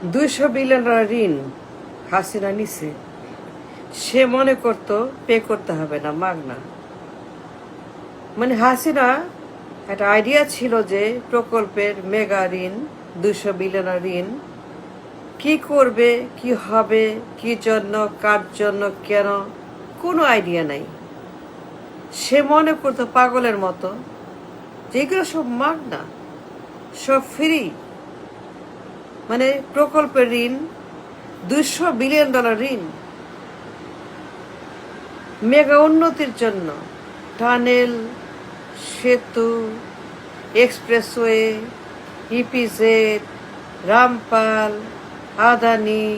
200 billion ঋণ হাসিনা নিছে। সে মনে করতো পে করতে হবে না, মাগনা। মানে হাসিনা একটা আইডিয়া ছিল যে প্রকল্পের মেগা ঋণ, 200 বিলিয়ন ঋণ কি করবে, কি হবে, কি জন্য, কার জন্য, কেন, কোনো আইডিয়া নাই। সে মনে করতো পাগলের মতো যেগুলো সব মাগনা, সব ফ্রি। মানে প্রকল্পের ঋণ, $200 বিলিয়ন ঋণ মেগা উন্নতির জন্য, টানেল, সেতু, এক্সপ্রেসওয়ে, ইপিজেড, রামপাল, আদানি,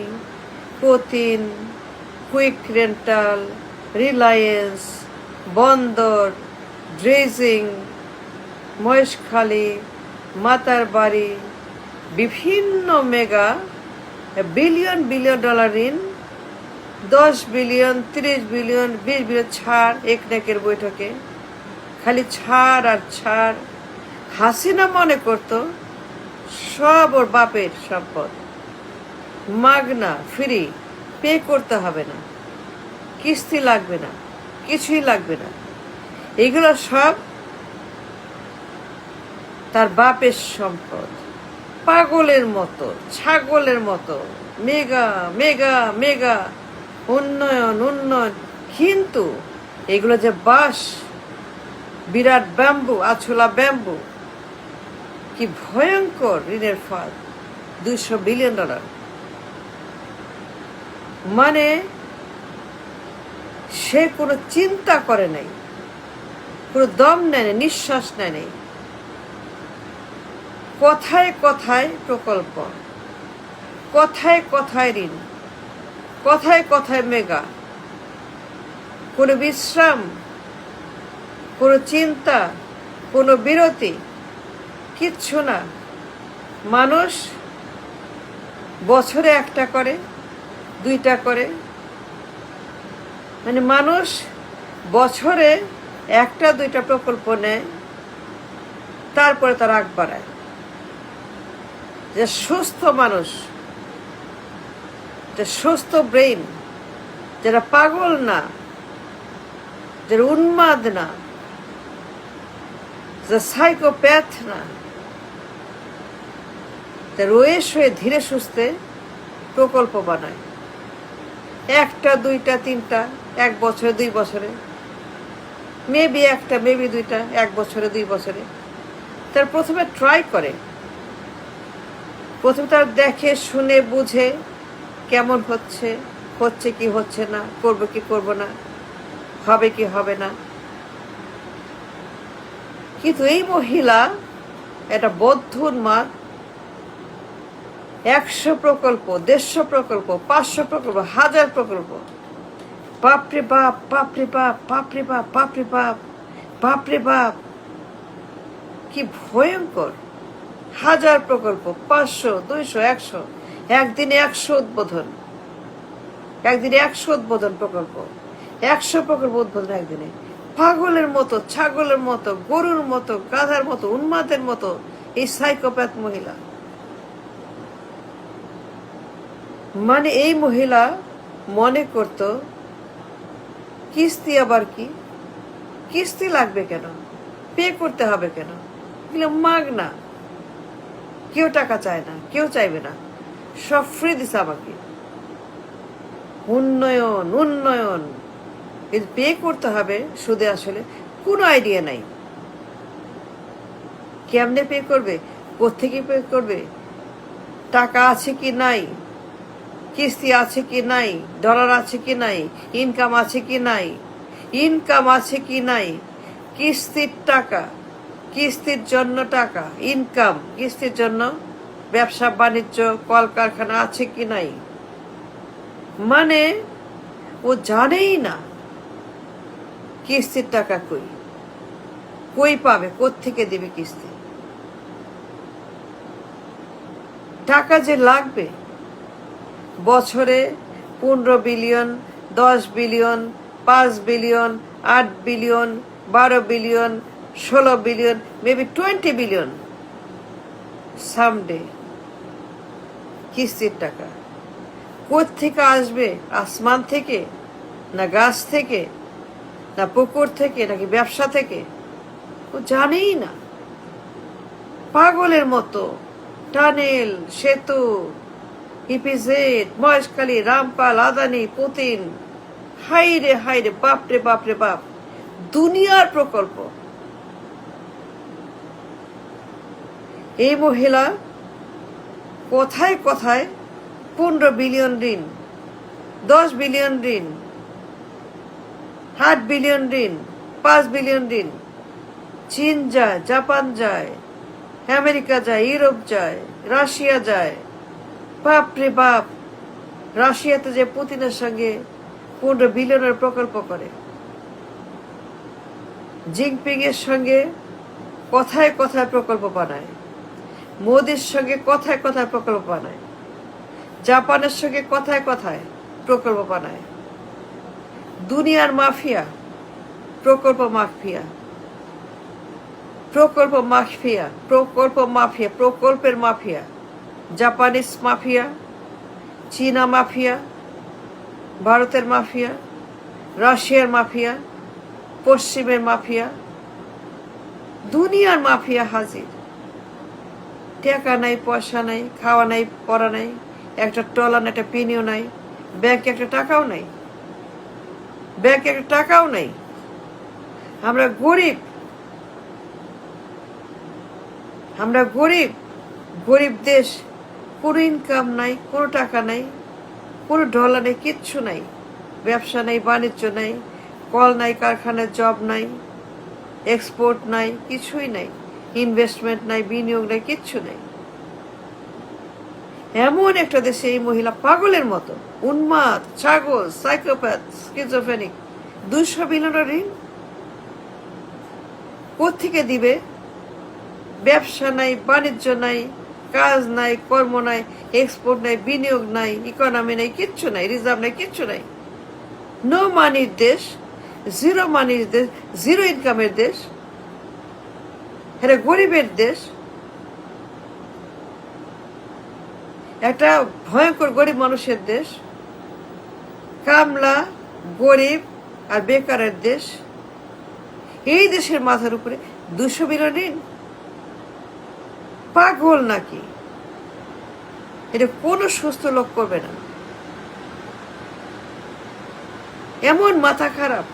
কোতিন, কুইক রেন্টাল, রিলায়েন্স, বন্দর, ড্রেজিং, মহেশখালী, মাতারবাড়ি, বিভিন্ন মেগা বিলিয়ন বিলিয়ন ঋণ, 10 বিলিয়ন, 30 বিলিয়ন, 20 বিলিয়ন ছাড় একনেকের বৈঠকে, খালি ছাড় আর ছাড়। হাসিনা মনে করতো সব ওর বাপের সম্পদ, মাগনা, ফ্রি, পে করতে হবে না, কিস্তি লাগবে না, কিছুই লাগবে না। এগুলো সব তার বাপের সম্পদ। পাগলের মতো, ছাগলের মতো মেগা মেগা মেগা উন্নয়ন উন্নয়ন। কিন্তু এগুলো যে বাস, বিরাট ব্যাম্বু, আছলা ব্যাম্বু, কি ভয়ঙ্কর ঋণের ফাঁদ। $200 বিলিয়ন। মানে সে কোনো চিন্তা করে নাই, কোনো দম নেয় নাই, নিঃশ্বাস নেয় নাই। কথায় কথায় প্রকল্প, কথায় কথায় ঋণ, কথায় কথায় মেগা। কোনো বিশ্রাম, কোনো চিন্তা, কোনো বিরতি, কিচ্ছু না। মানুষ বছরে একটা করে, দুইটা করে, মানে মানুষ বছরে একটা দুইটা প্রকল্প নেয়, তারপরে তার আগ বাড়ায়। যে সুস্থ মানুষ, যে সুস্থ ব্রেইন, যারা পাগল না, যারা উন্মাদ না, যে সাইকোপ্যাথ না, যারা রয়েস হয়ে ধীরে সুস্থে প্রকল্প বানায়, একটা দুইটা তিনটা, 1 বছরে 2 বছরে, মেবি একটা মেবি দুইটা, 1 বছরে 2 বছরে। তার প্রথমে ট্রাই করে, প্রথমে তার দেখে শুনে বুঝে কেমন হচ্ছে, হচ্ছে কি হচ্ছে না, করবো কি করবো না, হবে কি হবে না। কিন্তু এই মহিলা একটা বদ্ধ উন্মাদ। 100 প্রকল্প, 150 প্রকল্প, 500 প্রকল্প, 1000 প্রকল্প। বাপরে বাপ, বাপরে বাপ, বাপরে বাপ, বাপরে বাপ, বাপরে বাপ, কি ভয়ঙ্কর। 1000 প্রকল্প, 500, 200, 100, একদিনে 100 উদ্বোধন, একদিনে 100 উদ্বোধন প্রকল্প, 100 প্রকল্প উদ্বোধন একদিনে। পাগলের মতো, ছাগলের মতো, গরুর মতো, গাধার মতো, উন্মাদের মতো এই সাইকোপ্যাথ মহিলা। মানে এই মহিলা মনে করতো কিস্তি আবার কি, কিস্তি লাগবে কেন, পে করতে হবে কেন, মাগনা। কেউ টাকা চায় না, কেউ চাইবে না, সব ফ্রি দিছে আমাকে। উন্নয়ন উন্নয়ন, কিন্তু পে করতে হবে সুদে আসলে কোনো আইডিয়া নাই। কেমনে পে করবে, কোত্থেকে পে করবে, টাকা আছে কি নাই, কিস্তি আছে কি নাই, ডলার আছে কি নাই, ইনকাম আছে কি নাই, ইনকাম আছে কি নাই, কিস্তির টাকা, কিস্তির জন্য টাকা, ইনকাম, কিস্তির জন্য ব্যবসা বাণিজ্য, কলকারখানা আছে কি নাই। মানে ও জানেই না কিস্তির টাকা কই, কই পাবে, কোত্থেকে দেবে কিস্তি। টাকা যে লাগবে বছরে 15 billion, 10 billion, 5 billion, 8 billion, 12 billion, 16 billion, maybe 20 billion someday. কিস্তির টাকা কোত্থেকে আসবে? আসমান থেকে, না গাছ থেকে, না পুকুর থেকে, নাকি ব্যবসা থেকে? ও জানেই না। পাগলের মতো টানেল, সেতু, ইপিজেড, মহেশখালী, রামপাল, আদানি, পুতিন, হাইরে হাইরে, বাপরে বাপরে বাপ, দুনিয়ার প্রকল্প। এই মহিলা কথায় কথায় 15 বিলিয়ন ঋণ, 10 বিলিয়ন ঋণ, 8 বিলিয়ন ঋণ, 5 বিলিয়ন ঋণ। চীন যায়, জাপান যায়, আমেরিকা যায়, ইউরোপ যায়, রাশিয়া যায়। বাপরে বাপ, রাশিয়াতে যে পুতিনের সঙ্গে 15 বিলিয়নের প্রকল্প করে, জিনপিং এর সঙ্গে কথায় কথায় প্রকল্প বানায়, মোদির সঙ্গে কথায় কথায় প্রকল্প বানায়, জাপানের সঙ্গে কথায় কথায় প্রকল্প বানায়। দুনিয়ার মাফিয়া, প্রকল্প মাফিয়া, প্রকল্প মাফিয়া, প্রকল্প মাফিয়া, প্রকল্পের মাফিয়া। জাপানিজ মাফিয়া, চীনা মাফিয়া, ভারতের মাফিয়া, রাশিয়ার মাফিয়া, পশ্চিমের মাফিয়া, দুনিয়ার মাফিয়া হাজির। টাকা নাই, পয়সা নাই, খাওয়া নাই, পড়া নাই, একটা টলান, একটা পিনিও নাই, ব্যাংকে একটা টাকাও নাই, ব্যাংকে একটা টাকাও নাই। আমরা গরিব, আমরা গরিব, গরিব দেশ। কোনো ইনকাম নাই, কোনো টাকা নাই, কোনো ডলার নেই, কিচ্ছু নাই, ব্যবসা নেই, বাণিজ্য নাই, কল নাই, কারখানার জব নাই, এক্সপোর্ট নাই, কিছুই নাই, ইনভেস্টমেন্ট নাই, বিনিয়োগ নাই, কিচ্ছু নাই। এমন একটা দেশে এই মহিলা পাগলের মতো, উন্মাদ, ছাগল, সাইকোপ্যাথ, স্কিজোফ্রেনিক, 200 বিলিয়নের ঋণ কোত্থেকে দিবে? ব্যবসা নাই, বাণিজ্য নাই, কাজ নাই, কর্ম নাই, এক্সপোর্ট নাই, বিনিয়োগ নাই, ইকোনমি নাই, কিচ্ছু নাই, রিজার্ভ নাই, কিচ্ছু নাই। নো মানির দেশ, জিরো মানির দেশ, জিরো ইনকামের দেশ, এটা গরিবের দেশ। একটা ভয়ঙ্কর গরিব মানুষের দেশ, কামলা, গরিব আর বেকারের দেশ। এই দেশের মাথার উপরে 200 বিলিয়ন ঋণ। পাগল নাকি? এটা কোনো সুস্থ লোক করবে না। এমন মাথা খারাপ।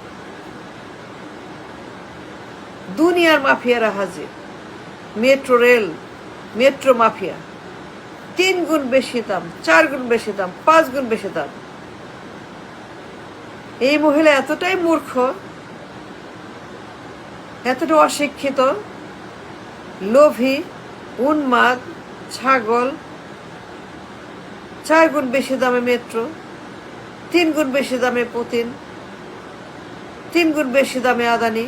দুনিয়ার মাফিয়ারা হাজির। মেট্রো রেল, মেট্রো মাফিয়া, 3 গুণ বেশি দাম, 4 গুণ বেশি দাম, 5 গুণ বেশি দাম। এই মহিলা এতটাই মূর্খ, এতটা অশিক্ষিত, লোভী, উন্মাদ, ছাগল। 4 গুণ বেশি দামে মেট্রো, 3 গুণ বেশি দামে পুতিন, 3 গুণ বেশি দামে আদানি,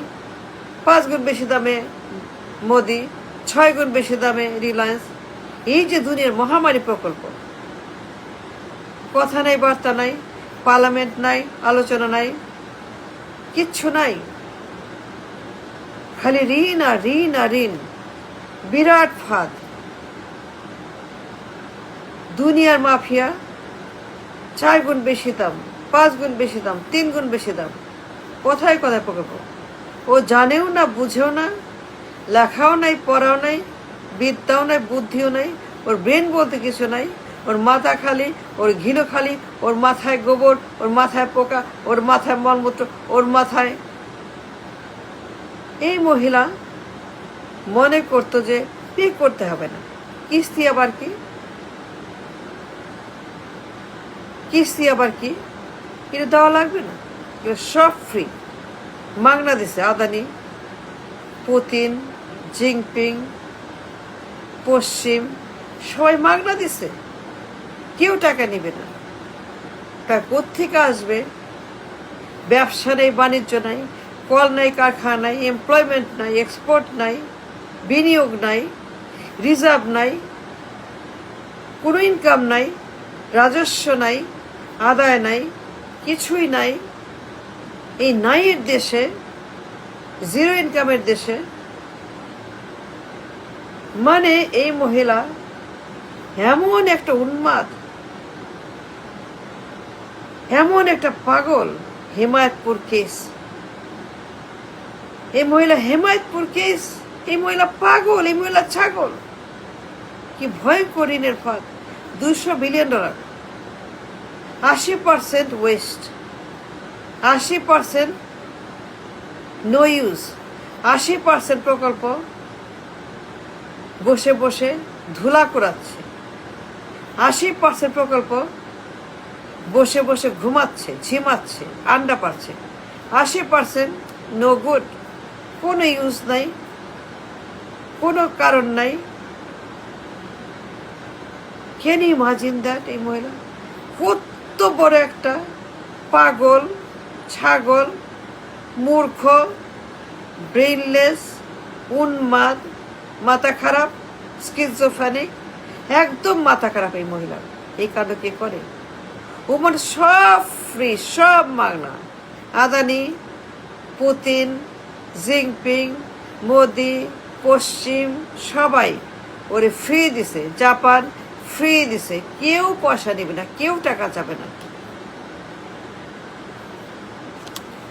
5 গুণ বেশি দামে মোদি, 6 গুণ বেশি দামে রিলায়েন্স। এই যে দুনিয়ার মহামারী প্রকল্প, কথা নাই, বার্তা নাই, পার্লামেন্ট নাই, আলোচনা নাই, কিচ্ছু নাই, খালি ঋণ আর ঋণ আর ঋণ। বিরাট ফাঁদ। দুনিয়ার মাফিয়া, 4 গুণ বেশি দাম, 5 গুণ বেশি দাম, 3 গুণ বেশি দাম। কোথায় কোথায় প্রকল্প? ও জানেও না, বুঝেও না, লেখাও নাই, পড়াও নাই, বিদ্যাও নাই, বুদ্ধিও নাই, ওর ব্রেন বলতে কিছু নাই। ওর মাথা খালি, ওর ঘিলো খালি, ওর মাথায় গোবর, ওর মাথায় পোকা, ওর মাথায় মলমূত্র, ওর মাথায়। এই মহিলা মনে করতো যে পে করতে হবে না। কিস্তি আবার কি? কিস্তি আবার কি? এটা দেওয়া লাগবে না, এটা সব ফ্রি। মাগনা দিছে আদানি, পুতিন, জিনপিং, পশ্চিম, সবাই মাগনা দিছে। কেউ টাকা নিবে না। টাকা কোত্থেকে আসবে? ব্যবসা নেই, বাণিজ্য নাই, কল নাই, কারখানা নাই, এমপ্লয়মেন্ট নাই, এক্সপোর্ট নাই, বিনিয়োগ নাই, রিজার্ভ নাই, কোনো ইনকাম নাই, রাজস্ব নাই, আদায় নাই, কিছুই নাই। এই নাইয়ের দেশে, জিরো ইনকামের দেশে, মানে এই মহিলা এমন একটা উন্মাদ, এমন একটা পাগল। হেমায়তপুর কেস, এই মহিলা হেমায়তপুর কেস, এই মহিলা পাগল, এই মহিলা ছাগল। কি ভয়ঙ্কর ঋণের ফাঁদ। $200 বিলিয়ন, 80% ওয়েস্ট, 80% নো ইউজ, 80% প্রকল্প বসে বসে ধুলা কুড়াচ্ছে, 80% প্রকল্প বসে বসে ঘুমাচ্ছে, ঝিমাচ্ছে, আন্ডা পাচ্ছে, 80% নো গুড, কোনো ইউজ নাই, কোনো কারণ নাই। Can you imagine that? এই মহিলা কত বড় একটা পাগল, ছাগল, মূর্খ, ব্রেইনলেস, উন্মাদ, মাথা খারাপ, স্কিজোফ্রেনিক, একদম মাথা খারাপ এই মহিলা। এই কাণ্ড কে করে? ওমান সব ফ্রি, সব মাগনা। আদানি, পুতিন, জিনপিং, মোদি, পশ্চিম সবাই ওরে ফ্রি দিছে। জাপান ফ্রি দিছে, কেউ পয়সা নেবে না, কেউ টাকা যাবে না।